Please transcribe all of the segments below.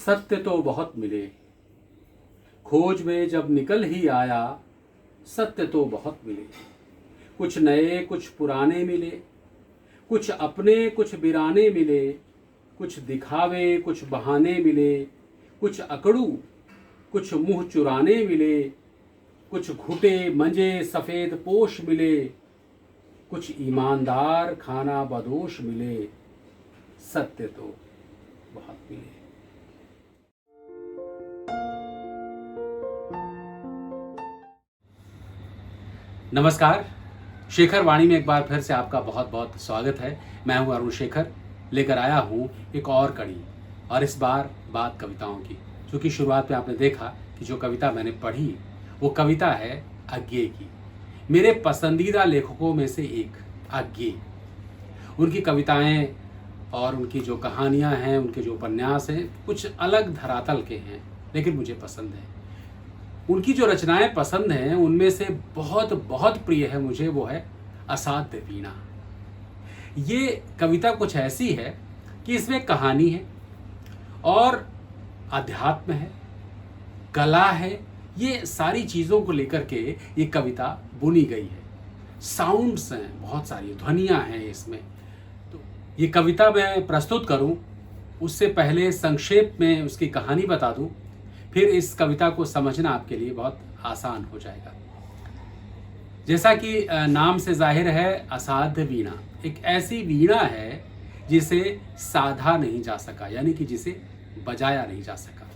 सत्य तो बहुत मिले, खोज में जब निकल ही आया। सत्य तो बहुत मिले, कुछ नए कुछ पुराने मिले, कुछ अपने कुछ बिराने मिले, कुछ दिखावे कुछ बहाने मिले, कुछ अकड़ू कुछ मुंह चुराने मिले, कुछ घुटे मंजे सफ़ेद पोश मिले, कुछ ईमानदार खाना बदोश मिले। सत्य तो बहुत मिले। नमस्कार, शेखर वाणी में एक बार फिर से आपका बहुत बहुत स्वागत है। मैं हूं अरुण शेखर, लेकर आया हूं एक और कड़ी, और इस बार बात कविताओं की। क्योंकि शुरुआत में आपने देखा कि जो कविता मैंने पढ़ी वो कविता है अज्ञे की। मेरे पसंदीदा लेखकों में से एक अज्ञे। उनकी कविताएं और उनकी जो कहानियां हैं, उनके जो उपन्यास हैं, कुछ अलग धरातल के हैं, लेकिन मुझे पसंद है। उनकी जो रचनाएं पसंद हैं, उनमें से बहुत बहुत प्रिय है मुझे वो है असाध्य वीणा। ये कविता कुछ ऐसी है कि इसमें कहानी है और अध्यात्म है, कला है, ये सारी चीज़ों को लेकर के ये कविता बुनी गई है। साउंड्स हैं, बहुत सारी ध्वनियाँ हैं इसमें। तो ये कविता मैं प्रस्तुत करूं उससे पहले संक्षेप में उसकी कहानी बता दूं, फिर इस कविता को समझना आपके लिए बहुत आसान हो जाएगा। जैसा कि नाम से जाहिर है, असाध्य वीणा एक ऐसी वीणा है जिसे साधा नहीं जा सका, यानी कि जिसे बजाया नहीं जा सका।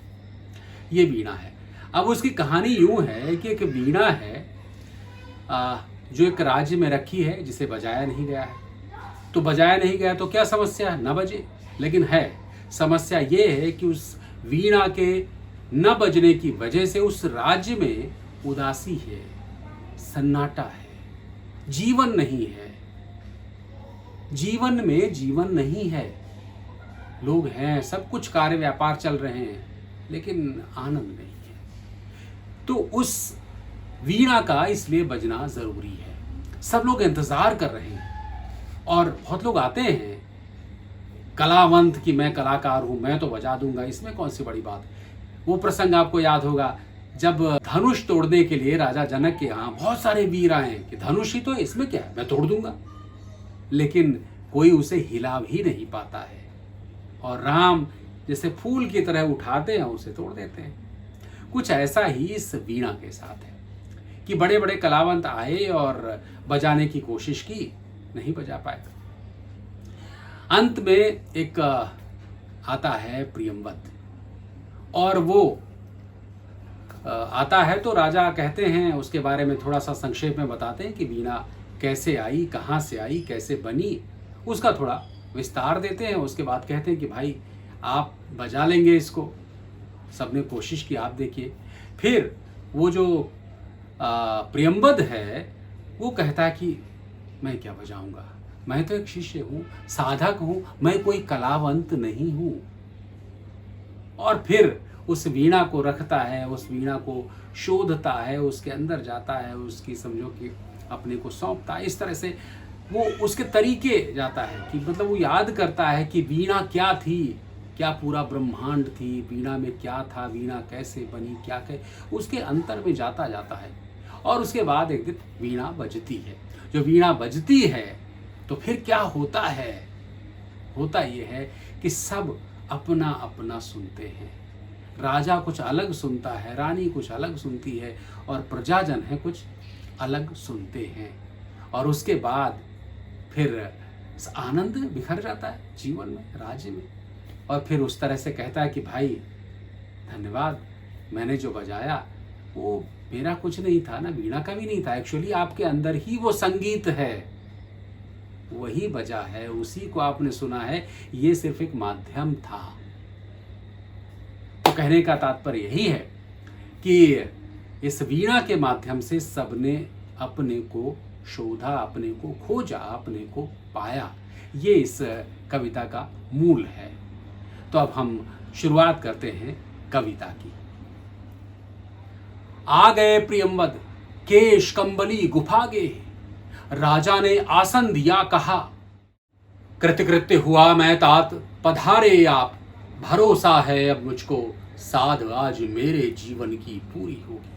ये वीणा है। अब उसकी कहानी यूं है कि एक वीणा है जो एक राज्य में रखी है, जिसे बजाया नहीं गया है। तो बजाया नहीं गया तो क्या समस्या है? न बजे। लेकिन है समस्या ये है कि उस वीणा के न बजने की वजह से उस राज्य में उदासी है, सन्नाटा है, जीवन नहीं है। जीवन में जीवन नहीं है। लोग हैं, सब कुछ कार्य व्यापार चल रहे हैं, लेकिन आनंद नहीं है। तो उस वीणा का इसलिए बजना जरूरी है। सब लोग इंतजार कर रहे हैं और बहुत लोग आते हैं कलावंत कि मैं कलाकार हूं, मैं तो बजा दूंगा, इसमें कौन सी बड़ी बात। वो प्रसंग आपको याद होगा जब धनुष तोड़ने के लिए राजा जनक के यहाँ बहुत सारे वीर आए कि धनुष ही तो है, इसमें क्या है, मैं तोड़ दूंगा। लेकिन कोई उसे हिला भी नहीं पाता है, और राम जैसे फूल की तरह उठाते हैं उसे तोड़ देते हैं। कुछ ऐसा ही इस वीणा के साथ है कि बड़े बड़े कलावंत आए और बजाने की कोशिश की, नहीं बजा पाए। अंत में एक आता है प्रियंवद, और वो आता है तो राजा कहते हैं, उसके बारे में थोड़ा सा संक्षेप में बताते हैं कि वीणा कैसे आई, कहाँ से आई, कैसे बनी, उसका थोड़ा विस्तार देते हैं। उसके बाद कहते हैं कि भाई आप बजा लेंगे इसको। सबने कोशिश की, आप देखिए। फिर वो जो प्रियंवद है वो कहता है कि मैं क्या बजाऊंगा, मैं तो एक शिष्य हूँ, साधक हूँ, मैं कोई कलावंत नहीं हूँ। और फिर उस वीणा को रखता है, उस वीणा को शोधता है, उसके अंदर जाता है, उसकी समझो कि अपने को सौंपता है। इस तरह से वो उसके तरीके जाता है कि मतलब वो याद करता है कि वीणा क्या थी, क्या पूरा ब्रह्मांड थी, वीणा में क्या था, वीणा कैसे बनी, क्या उसके अंतर में जाता जाता है। और उसके बाद एक दिन वीणा बजती है। जो वीणा बजती है तो फिर क्या होता है? होता ये है कि सब अपना अपना सुनते हैं। राजा कुछ अलग सुनता है, रानी कुछ अलग सुनती है, और प्रजाजन है कुछ अलग सुनते हैं। और उसके बाद फिर आनंद बिखर जाता है जीवन में, राज्य में। और फिर उस तरह से कहता है कि भाई धन्यवाद, मैंने जो बजाया वो मेरा कुछ नहीं था ना, वीणा का भी नहीं था, एक्चुअली आपके अंदर ही वो संगीत है, वही बजा है, उसी को आपने सुना है, ये सिर्फ एक माध्यम था। तो कहने का तात्पर्य यही है कि इस वीणा के माध्यम से सबने अपने को शोधा, अपने को खोजा, अपने को पाया। ये इस कविता का मूल है। तो अब हम शुरुआत करते हैं कविता की। आ गए प्रियंवद केश कंबली गुफागे, राजा ने आसन दिया कहा, कृतकृत्य हुआ मैं तात, पधारे आप भरोसा है अब मुझको, साध आज मेरे जीवन की पूरी होगी।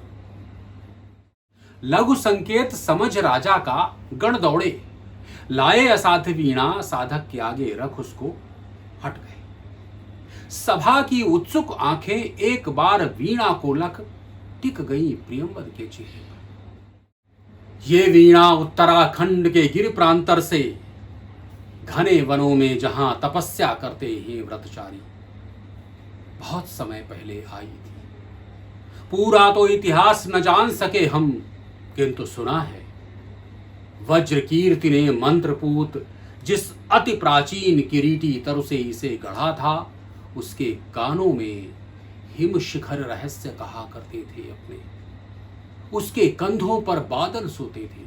लघु संकेत समझ राजा का गण दौड़े, लाए असाध्य वीणा, साधक के आगे रख उसको हट गए। सभा की उत्सुक आंखें एक बार वीणा को लख टिक गई प्रियंवद के चेहरे पर। ये वीणा उत्तराखंड के गिर प्रांतर से, घने वनों में जहां तपस्या करते हैं व्रतचारी, बहुत समय पहले आई थी। पूरा तो इतिहास न जान सके हम, किंतु सुना है वज्र कीर्ति ने मंत्रपूत जिस अति प्राचीन किरीटी तरु से इसे गढ़ा था, उसके कानों में हिम शिखर रहस्य कहा करते थे अपने। उसके कंधों पर बादल सोते थे,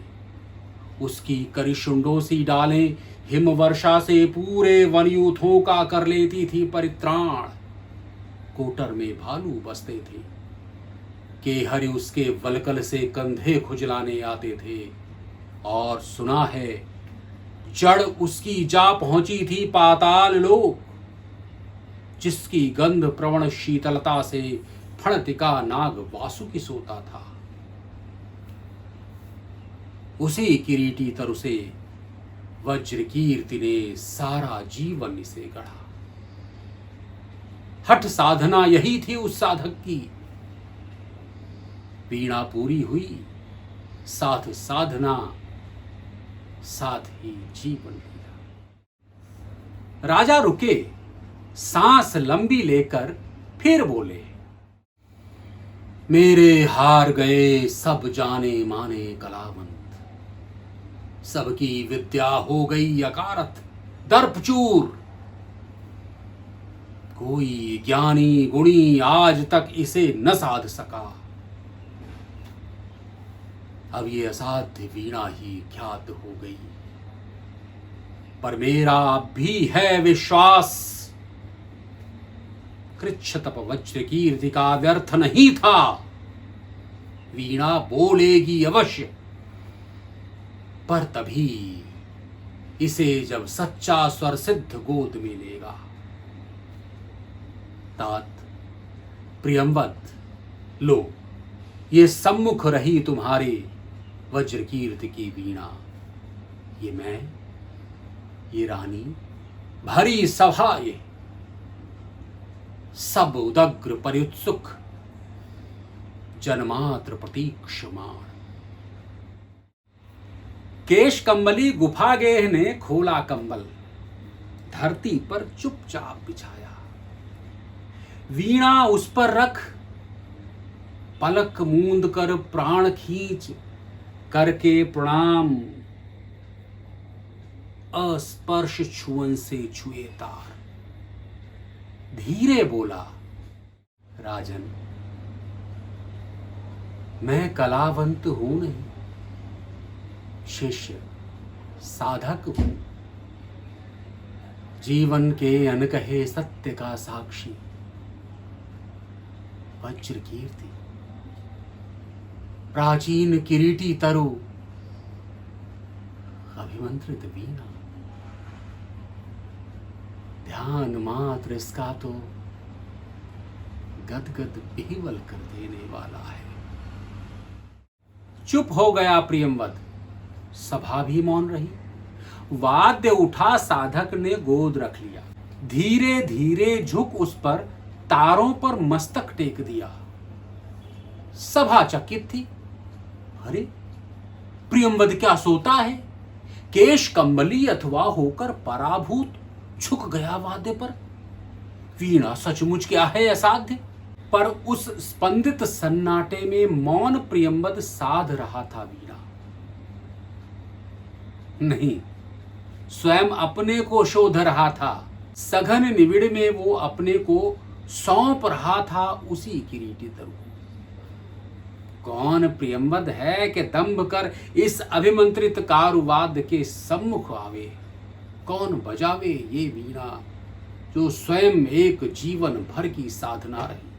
उसकी करिशुंडों सी डालें हिम वर्षा से पूरे वनयूथों का कर लेती थी परित्राण। कोटर में भालू बसते थे, केहरि उसके वलकल से कंधे खुजलाने आते थे। और सुना है जड़ उसकी जा पहुंची थी पाताल लोक, जिसकी गंध प्रवण शीतलता से फणतिका नाग वासुकी सोता था। उसी किरीटी तरु से वज्र कीर्ति ने सारा जीवन इसे गढ़ा। हठ साधना यही थी उस साधक की। वीणा पूरी हुई, साथ साधना, साथ ही जीवन लिया। राजा रुके, सांस लंबी लेकर फिर बोले, मेरे हार गए सब जाने माने कलावंत, सबकी विद्या हो गई अकारत दर्पचूर। कोई ज्ञानी गुणी आज तक इसे न साध सका। अब ये असाध्य वीणा ही ख्यात हो गई, पर मेरा अब भी है विश्वास, कृच्छ तप वज्र कीर्ति का व्यर्थ नहीं था। वीणा बोलेगी अवश्य, पर तभी इसे जब सच्चा स्वर सिद्ध गोद में लेगा। तात प्रियंवद, लो ये सम्मुख रही तुम्हारे वज्र कीर्ति की वीणा। ये मैं, ये रानी, भरी सभा, ये सब उदग्र परिउत्सुक, जनमात्र प्रतीक्षमाण। केश कंबली गुफा गेह ने खोला कंबल, धरती पर चुपचाप बिछाया। वीणा उस पर रख, पलक मूंद कर प्राण खींच करके प्रणाम, अस्पर्श छुअन से छुए तार। धीरे बोला, राजन मैं कलावंत हूं नहीं, शिष्य साधक हूं, जीवन के अनकहे सत्य का साक्षी। वज्र कीर्ति, प्राचीन किरीटी तरु, अभिमंत्रित वीणा, ध्यान मात्र इसका तो गदगद बिहिवल कर देने वाला है। चुप हो गया प्रियंवद, सभा भी मौन रही। वाद्य उठा, साधक ने गोद रख लिया, धीरे धीरे झुक उस पर तारों पर मस्तक टेक दिया। सभा चकित थी। अरे प्रियंवद क्या सोता है? केश कंबली अथवा होकर पराभूत झुक गया वाद्य पर। वीणा सचमुच क्या है असाध्य, पर उस स्पंदित सन्नाटे में मौन प्रियंवद साध रहा था वीणा। नहीं, स्वयं अपने को शोध रहा था। सघन निविड़ में वो अपने को सौंप रहा था उसी किरीटी तरु। कौन प्रियंवद है कि दंभ कर इस अभिमंत्रित कारुवाद्य के सम्मुख आवे? कौन बजावे ये वीणा जो स्वयं एक जीवन भर की साधना रही?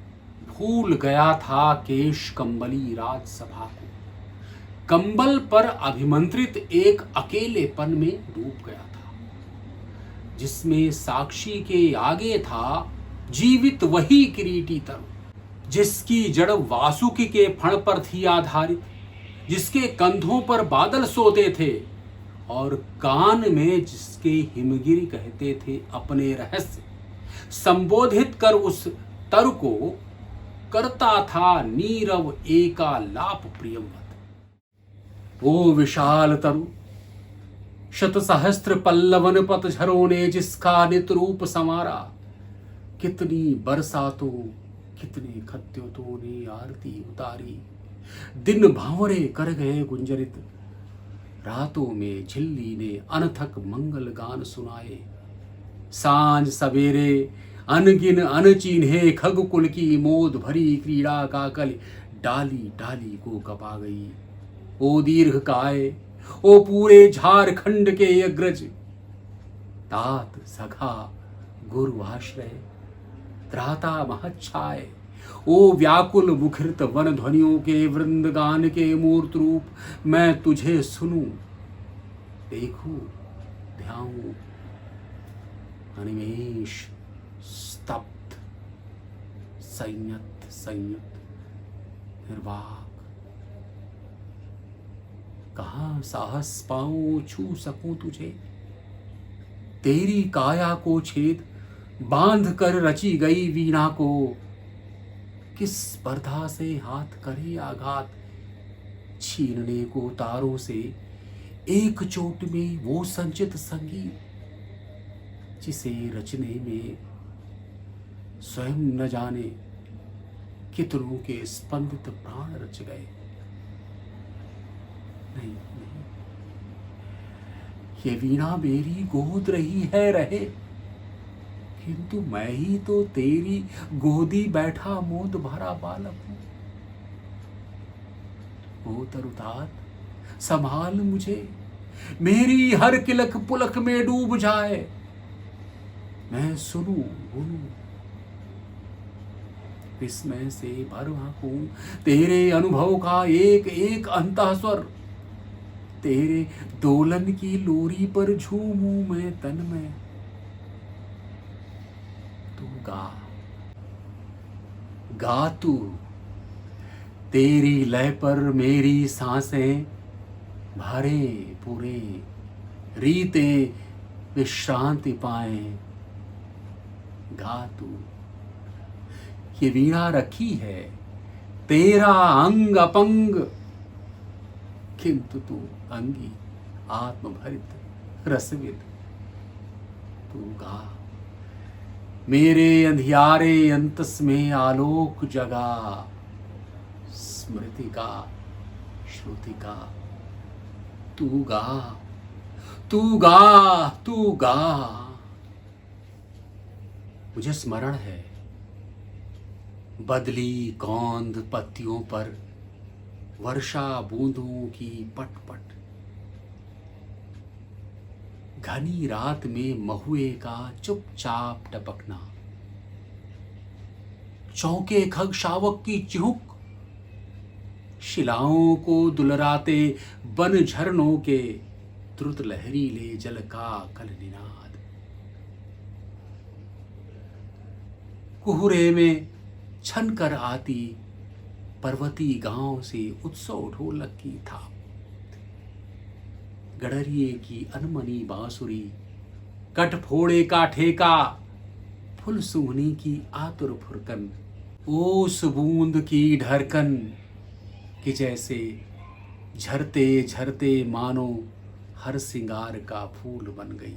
भूल गया था केश कंबली राजसभा को, कंबल पर अभिमंत्रित एक अकेलेपन में डूब गया था, जिसमें साक्षी के आगे था जीवित वही किरीटी तरु जिसकी जड़ वासुकी के फण पर थी आधारित, जिसके कंधों पर बादल सोते थे और कान में जिसके हिमगिरी कहते थे अपने रहस्य, संबोधित कर उस तरु को करता था नीरव एका लाप प्रियंवत। ओ विशाल तरु, शत सहस्त्र पल्लवन पतझरों ने जिसका नित रूप संवारा, कितनी बरसातों कितने खद्योतों ने आरती उतारी, दिन भांवरे कर गए गुंजरित, रातों में झिल्ली ने अनथक मंगल गान सुनाए। सांझ सवेरे अनगिन अनचिन्हे खगकुल की मोद भरी क्रीड़ा का कल डाली डाली को कपा गई। ओ दीर्घ काय, ओ पूरे झारखंड के अग्रज, तात सखा गुरु आश्रय त्राता महच्छाय, ओ व्याकुल मुखरित वन ध्वनियों के वृंदगान के मूर्त रूप, मैं तुझे सुनूं देखूं ध्याऊं। अनिमेष स्तब्ध संयत निर्वाक, कहां साहस पाऊं छू सकूं तुझे, तेरी काया को छेद बांध कर रची गई वीणा को, किस स्पर्धा से हाथ करे आघात, छीनने को तारों से एक चोट में वो संचित संगीत, जिसे रचने में स्वयं न जाने कितनों के स्पंदित प्राण रच गए। नहीं, ये वीणा मेरी गोद रही है रहे, किंतु मैं ही तो तेरी गोदी बैठा मोद भरा बालक हूं। ओ तरुतात, संभाल मुझे, मेरी हर किलक पुलक में डूब जाए, मैं सुनूं बोलूं विस्मय से भर आंखों, तेरे अनुभव का एक एक अंतःस्वर, तेरे दोलन की लोरी पर झूमूं मैं तन में। तू गा गा तू, तेरी लय पर मेरी सांसें भरे पूरे, रीतें विश्रांति पाए। गा तू, ये वीणा रखी है तेरा अंग अपंग, किंतु तू अंगी आत्मभरित रसविद। तू गा, मेरे अंधियारे अंतस में आलोक जगा, स्मृति का श्रुति का। तू गा तू गा तू गा। मुझे स्मरण है बदली कौंध पत्तियों पर वर्षा बूंदों की पटपट, घनी रात में महुए का चुपचाप टपकना, चौके खग शावक की चिहुक, शिलाओं को दुलराते बन झरनों के द्रुत लहरीले जल का कल निनाद, कुहरे में छन कर आती पर्वती गांव से उत्सव ढोलक की थाप, गडरिये की अनमनी बांसुरी, कटफोड़े का ठेका, फुल सुहनी की आतुर फुरकन, ओस बूंद की ढरकन कि जैसे झरते झरते मानो हर सिंगार का फूल बन गई।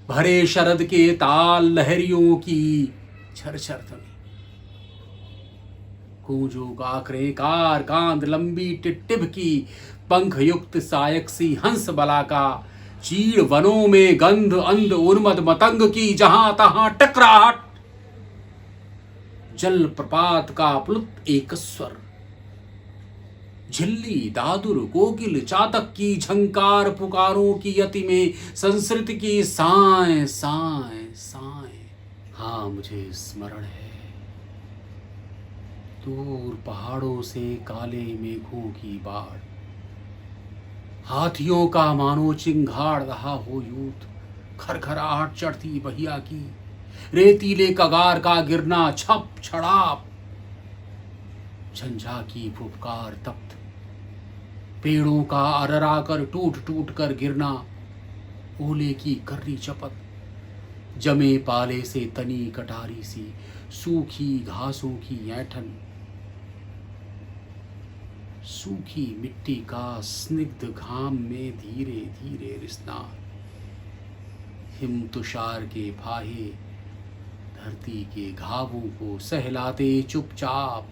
भरे शरद के ताल लहरियों की झरझर ध्वनि, कूंजो काकरे कार कांद लंबी टिटिब की, पंख युक्त सायक सी हंस बला का, चीड़ वनों में गंध अंध उन्मद मतंग की, जहां तहां टकराहट, जल प्रपात का प्लुत एक स्वर, झिल्ली दादुर कोकिल चातक की झंकार, पुकारों की यति में संस्कृति की साए साए साए। हाँ मुझे स्मरण है, दूर पहाड़ों से काले मेघों की बाढ़, हाथियों का मानो चिंगाड़ रहा हो यूथ, खरखराहट चढ़ती बहिया की, रेतीले कगार का गिरना छप छड़ाप, झंझा की फुफकार तप्त, पेड़ों का अररा कर टूट टूट कर गिरना, ओले की कर्री चपत, जमे पाले से तनी कटारी सी सूखी घासों की ऐंठन, सूखी मिट्टी का स्निग्ध घाम में धीरे धीरे रिसना, हिम तुषार के फाहे धरती के घावों को सहलाते चुपचाप,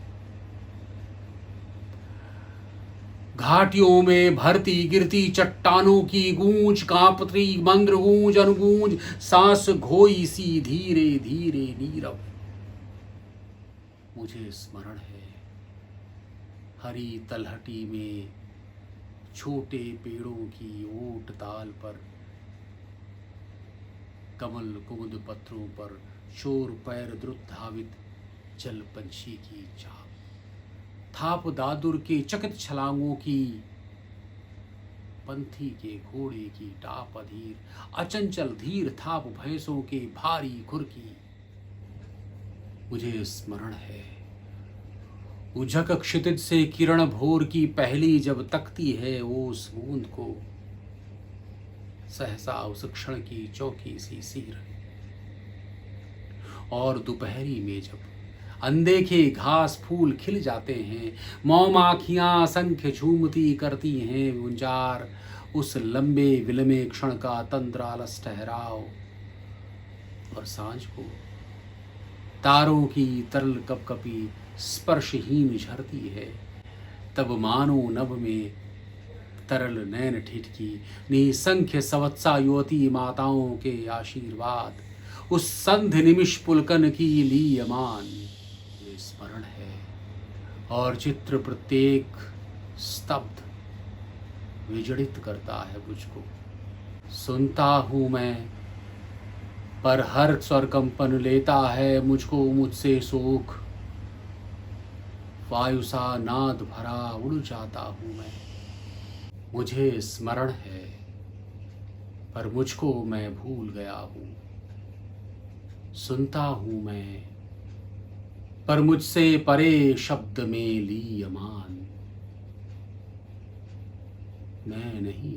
घाटियों में भरती गिरती चट्टानों की गूंज, कांपती मंद्र गूंज अनुगूंज, सांस घोई सी धीरे धीरे नीरव। मुझे स्मरण है हरी तलहटी में छोटे पेड़ों की ओट ताल पर, कमल कुमुद पत्रों पर शोर पैर द्रुत धावित जल पंछी की चाप, थाप दादुर के चकित छलांगों की, पंथी के घोड़े की टाप अधीर, अचंचल धीर थाप भैंसों के भारी खुर की। मुझे स्मरण है उझक क्षितिज से किरण भोर की पहली जब तकती है ओस बूंद को, सहसा उस क्षण की चौकी सी सीर, और दोपहरी में जब अनदेखे घास फूल खिल जाते हैं, मौमाखियां असंख्य झूमती करती हैं गुंजार, उस लंबे विलंबे क्षण का तंद्रालस ठहराव, और सांझ को तारों की तरल कपकपी स्पर्शहीन झरती है, तब मानो नभ में तरल नैन ठिठकी, निसंख्य संवत्सा युवती माताओं के आशीर्वाद, उस संधि निमिष पुलकन की लीयमान ये स्मरण है, और चित्र प्रत्येक स्तब्ध विजड़ित करता है मुझको। सुनता हूं मैं पर हर स्वर कंपन लेता है मुझको मुझसे शोक, वायु सा नाद भरा उड़ जाता हूं मैं। मुझे स्मरण है पर मुझको मैं भूल गया हूं, सुनता हूं मैं पर मुझसे परे शब्द में लीयमान। मैं नहीं,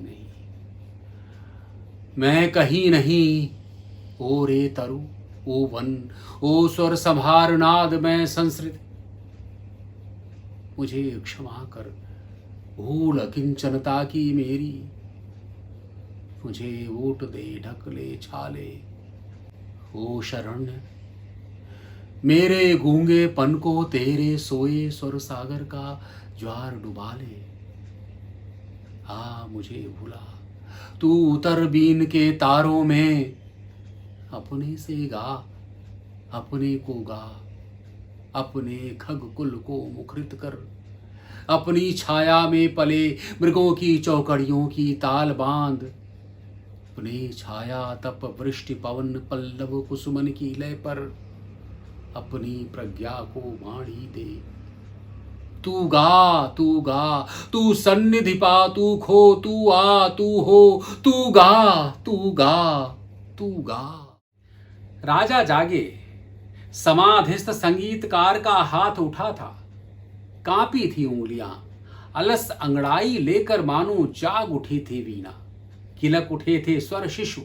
मैं कहीं नहीं, ओ रे तरु, ओ वन, ओ स्वर संभार नाद में संस्कृत, मुझे क्षमा कर भूल अकिंचनता की मेरी, मुझे ओट दे ढक ले छाले, ओ शरण्य मेरे गूंगे पन को तेरे सोए स्वर सागर का ज्वार डुबा ले। आ मुझे भुला तू उतर बीन के तारों में, अपने से गा अपने को गा, अपने खग कुल को मुखरित कर, अपनी छाया में पले मृगों की चौकड़ियों की ताल बांध, अपने छाया तप वृष्टि पवन पल्लव कुसुमन की लय पर अपनी प्रज्ञा को बाणी दे। तू गा तू सन्निधि पा, तू खो तू आ तू हो, तू गा। राजा जागे, समाधिस्थ संगीतकार का हाथ उठा था, कांपी थी उंगलियां, अलस अंगड़ाई लेकर मानो जाग उठी थी वीणा, किलक उठे थे स्वर शिशु,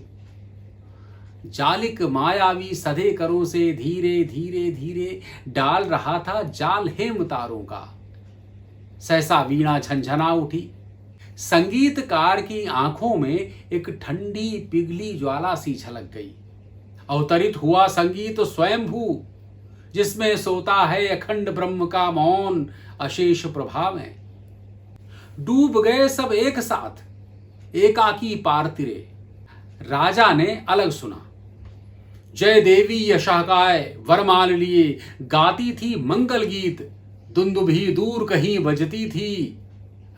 जालिक मायावी सधे करों से धीरे धीरे धीरे डाल रहा था जाल हेम तारों का। सहसा वीणा झंझना उठी, संगीतकार की आंखों में एक ठंडी पिघली ज्वाला सी झलक गई। अवतरित हुआ संगीत स्वयंभू, जिसमें सोता है अखंड ब्रह्म का मौन अशेष प्रभाव में। डूब गए सब एक साथ एकाकी पारतिरे, राजा ने अलग सुना। जय देवी यशाकाय वरमाल लिए गाती थी मंगल गीत, दुंदुभी दूर कहीं बजती थी,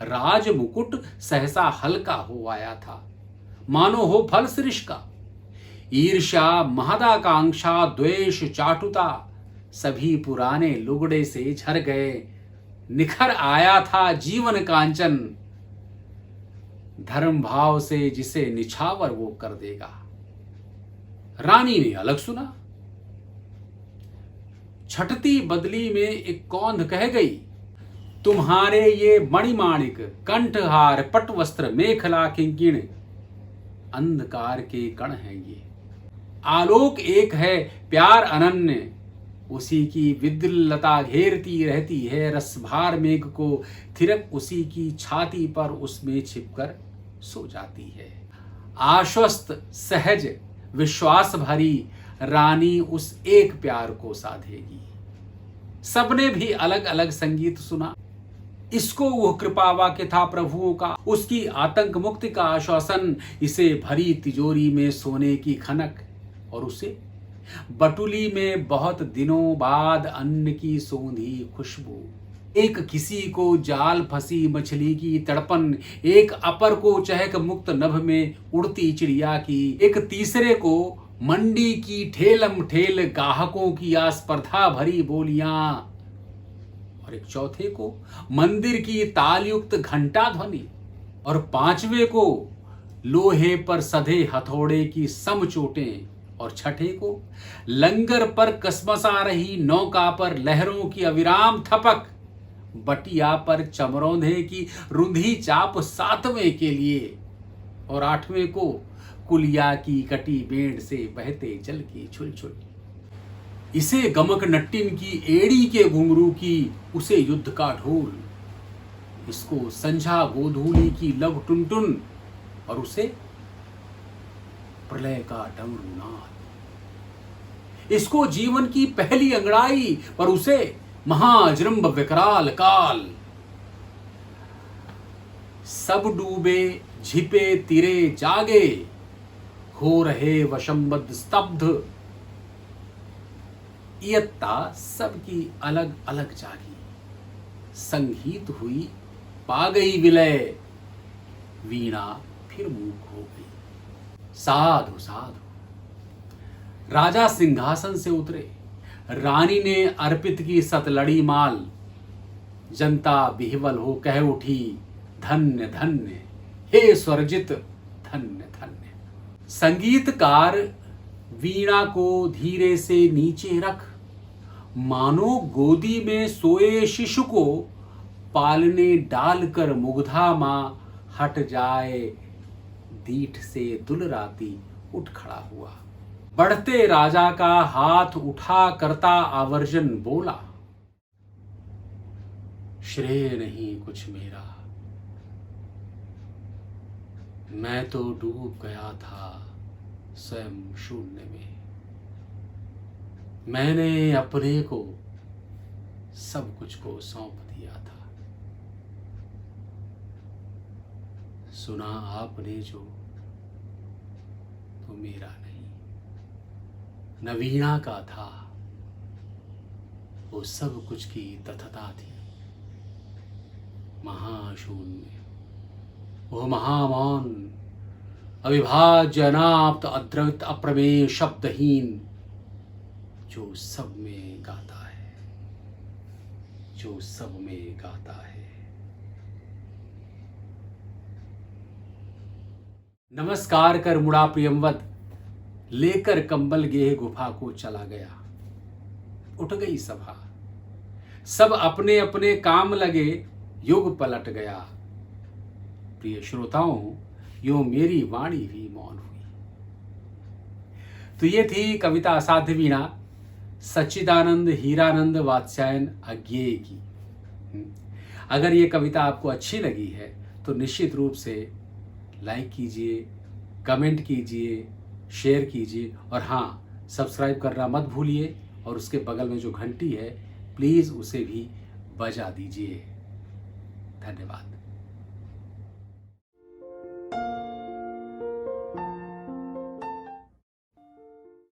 राज मुकुट सहसा हल्का हो आया था, मानो हो फल सृष का। ईर्ष्या महदाकांक्षा द्वेष चाटुता सभी पुराने लुगड़े से झर गए, निखर आया था जीवन कांचन, धर्म भाव से जिसे निछावर वो कर देगा। रानी ने अलग सुना। छटती बदली में एक कौंध कह गई, तुम्हारे ये मणिमाणिक कंठहार पट वस्त्र मेखला किंकिण अंधकार के कण हैं ये। आलोक एक है प्यार अनन्य, उसी की विद्युल्लता घेरती रहती है। रसभार मेघ को थिरक उसी की छाती पर उसमें छिपकर सो जाती है। आश्वस्त सहज विश्वास भरी रानी उस एक प्यार को साधेगी। सबने भी अलग अलग संगीत सुना। इसको वो कृपा वाक्य था प्रभुओं का, उसकी आतंक मुक्ति का आश्वासन, इसे भरी तिजोरी में सोने की खनक, और उसे बटुली में बहुत दिनों बाद अन्न की सौंधी खुशबू। एक किसी को जाल फंसी मछली की तड़पन, एक अपर को चहक मुक्त नभ में उड़ती चिड़िया की, एक तीसरे को मंडी की ठेलम ठेल गाहकों की आस्पर्धा भरी बोलियां, और एक चौथे को मंदिर की तालयुक्त घंटा ध्वनि, और पांचवे को लोहे पर सधे हथौड़े की सम चोटें, और छठे को लंगर पर कसमसा रही नौका पर लहरों की अविराम थपक, बटिया पर चमरौंधे की रुंधी चाप सातवें के लिए, और आठवें को कुलिया की कटी बेड़ से बहते जल की छुलछुल। इसे गमक नट्टिन की एड़ी के घुंघरू की, उसे युद्ध का ढोल, इसको संझा गोधूली की लव टुनटुन, और उसे प्रलय का डमरू नाद। इसको जीवन की पहली अंगड़ाई, पर उसे महाजृंभ विकराल काल। सब डूबे झिपे तिरे जागे, हो रहे वशंबद्ध स्तब्ध। इयत्ता सबकी अलग अलग जागी, संगीत हुई पा गई विलय, वीणा फिर मूक हो गई। साधु साधु राजा सिंहासन से उतरे, रानी ने अर्पित की सतलड़ी माल, जनता बिहवल हो कह उठी, धन्य धन्य हे स्वरजित, धन्य धन्य। संगीतकार वीणा को धीरे से नीचे रख, मानो गोदी में सोए शिशु को पालने डालकर मुग्धा मां हट जाए, दीठ से दुलराती उठ खड़ा हुआ। बढ़ते राजा का हाथ उठा करता आवर्जन बोला, श्रेय नहीं कुछ मेरा, मैं तो डूब गया था स्वयं शून्य में। मैंने अपने को सब कुछ को सौंप दिया था, सुना आपने जो तो मेरा नहीं। न वीणा का था, वो सब कुछ की तथता थी। महाशून्य, वो महामौन, अविभाज्य अनाप्त अद्रवित अप्रमेय शब्दहीन, जो सब में गाता है, जो सब में गाता है। नमस्कार कर मुड़ा प्रियंवद, लेकर कंबल गेह गुफा को चला गया। उठ गई सभा, सब अपने अपने काम लगे, युग पलट गया। प्रिय श्रोताओं, यो मेरी वाणी भी मौन हुई। तो ये थी कविता असाध्य वीणा सच्चिदानंद हीरानंद वात्स्यायन अज्ञेय की। अगर ये कविता आपको अच्छी लगी है तो निश्चित रूप से लाइक कीजिए, कमेंट कीजिए, शेयर कीजिए, और हाँ, सब्सक्राइब करना मत भूलिए, और उसके बगल में जो घंटी है प्लीज़ उसे भी बजा दीजिए। धन्यवाद।